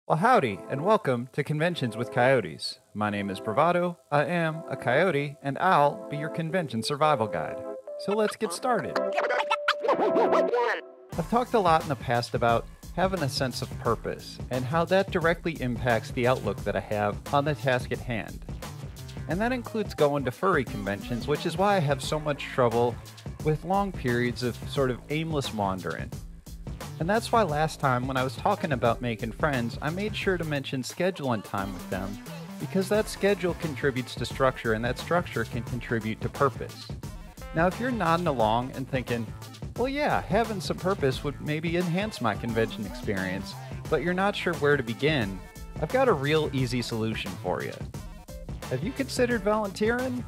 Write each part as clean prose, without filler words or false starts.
Well, howdy, and welcome to Conventions with Coyotes. My name is Bravado, I am a coyote, and I'll be your convention survival guide. So let's get started. I've talked a lot in the past about having a sense of purpose, and how that directly impacts the outlook that I have on the task at hand. And that includes going to furry conventions, which is why I have so much trouble with long periods of sort of aimless wandering. And that's why last time when I was talking about making friends, I made sure to mention scheduling time with them, because that schedule contributes to structure and that structure can contribute to purpose. Now, if you're nodding along and thinking, well, yeah, having some purpose would maybe enhance my convention experience, but you're not sure where to begin, I've got a real easy solution for you. Have you considered volunteering?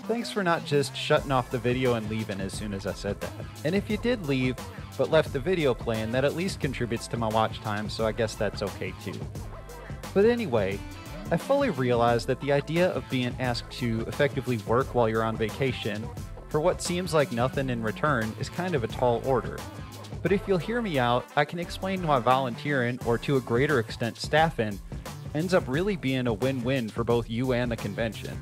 Thanks for not just shutting off the video and leaving as soon as I said that. And if you did leave, but left the video playing, that at least contributes to my watch time, so I guess that's okay too. But anyway, I fully realize that the idea of being asked to effectively work while you're on vacation for what seems like nothing in return is kind of a tall order. But if you'll hear me out, I can explain why volunteering, or to a greater extent staffing, ends up really being a win-win for both you and the convention.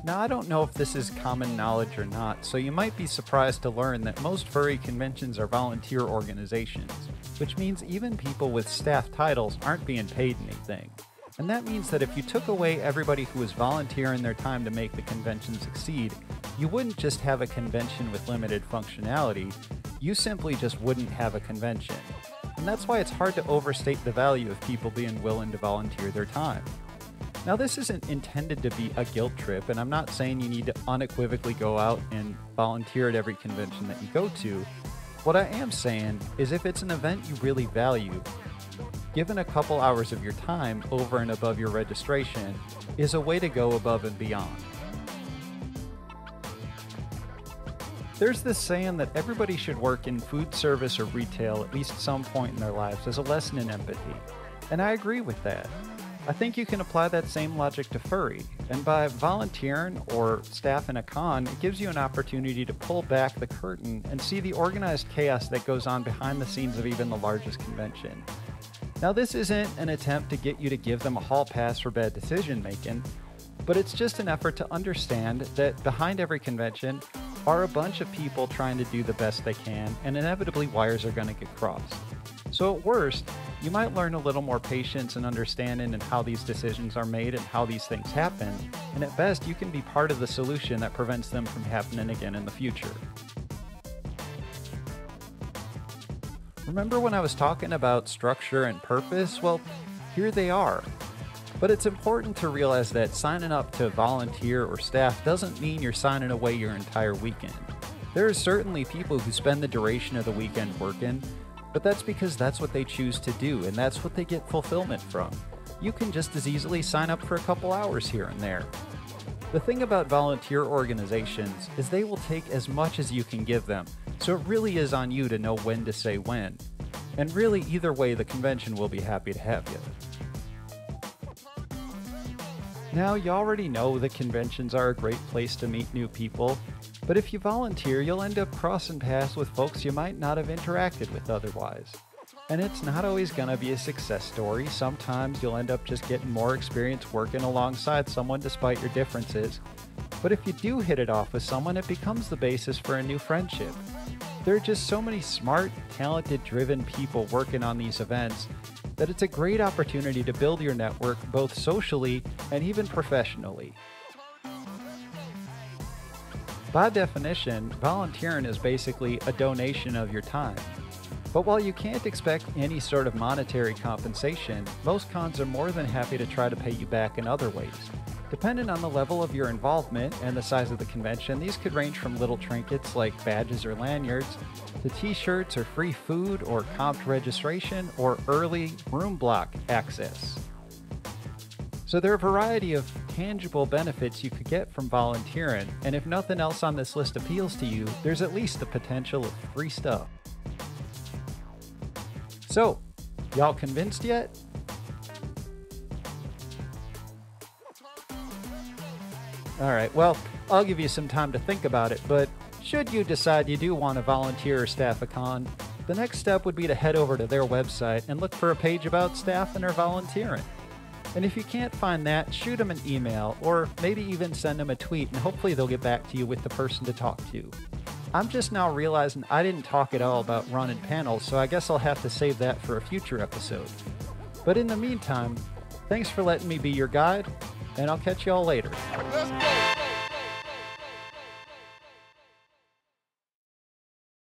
Now, I don't know if this is common knowledge or not, so you might be surprised to learn that most furry conventions are volunteer organizations, which means even people with staff titles aren't being paid anything. And that means that if you took away everybody who was volunteering their time to make the convention succeed, you wouldn't just have a convention with limited functionality, you simply just wouldn't have a convention. And that's why it's hard to overstate the value of people being willing to volunteer their time. Now, this isn't intended to be a guilt trip, and I'm not saying you need to unequivocally go out and volunteer at every convention that you go to. What I am saying is if it's an event you really value, given a couple hours of your time over and above your registration is a way to go above and beyond. There's this saying that everybody should work in food service or retail at least some point in their lives as a lesson in empathy, and I agree with that. I think you can apply that same logic to furry, and by volunteering or staffing a con, it gives you an opportunity to pull back the curtain and see the organized chaos that goes on behind the scenes of even the largest convention. Now, this isn't an attempt to get you to give them a hall pass for bad decision making, but it's just an effort to understand that behind every convention are a bunch of people trying to do the best they can, and inevitably wires are going to get crossed. So at worst, you might learn a little more patience and understanding in how these decisions are made and how these things happen, and at best you can be part of the solution that prevents them from happening again in the future. Remember when I was talking about structure and purpose? Well, here they are. But it's important to realize that signing up to volunteer or staff doesn't mean you're signing away your entire weekend. There are certainly people who spend the duration of the weekend working, but that's because that's what they choose to do, and that's what they get fulfillment from. You can just as easily sign up for a couple hours here and there. The thing about volunteer organizations is they will take as much as you can give them, so it really is on you to know when to say when. And really, either way, the convention will be happy to have you. Now, you already know that conventions are a great place to meet new people, but if you volunteer, you'll end up crossing paths with folks you might not have interacted with otherwise. And it's not always going to be a success story. Sometimes you'll end up just getting more experience working alongside someone despite your differences. But if you do hit it off with someone, it becomes the basis for a new friendship. There are just so many smart, talented, driven people working on these events that it's a great opportunity to build your network both socially and even professionally. By definition, volunteering is basically a donation of your time. But while you can't expect any sort of monetary compensation, most cons are more than happy to try to pay you back in other ways. Depending on the level of your involvement and the size of the convention, these could range from little trinkets like badges or lanyards, to t-shirts or free food or comped registration or early room block access. So there are a variety of tangible benefits you could get from volunteering, and if nothing else on this list appeals to you, there's at least the potential of free stuff. So, y'all convinced yet? Alright, well, I'll give you some time to think about it, but Should you decide you do want to volunteer or staff a con, the next step would be to head over to their website and look for a page about staffing or volunteering. And if you can't find that, shoot them an email or maybe even send them a tweet, and hopefully they'll get back to you with the person to talk to. I'm just now realizing I didn't talk at all about running panels, so I guess I'll have to save that for a future episode. But in the meantime, thanks for letting me be your guide, and I'll catch y'all later. Let's go.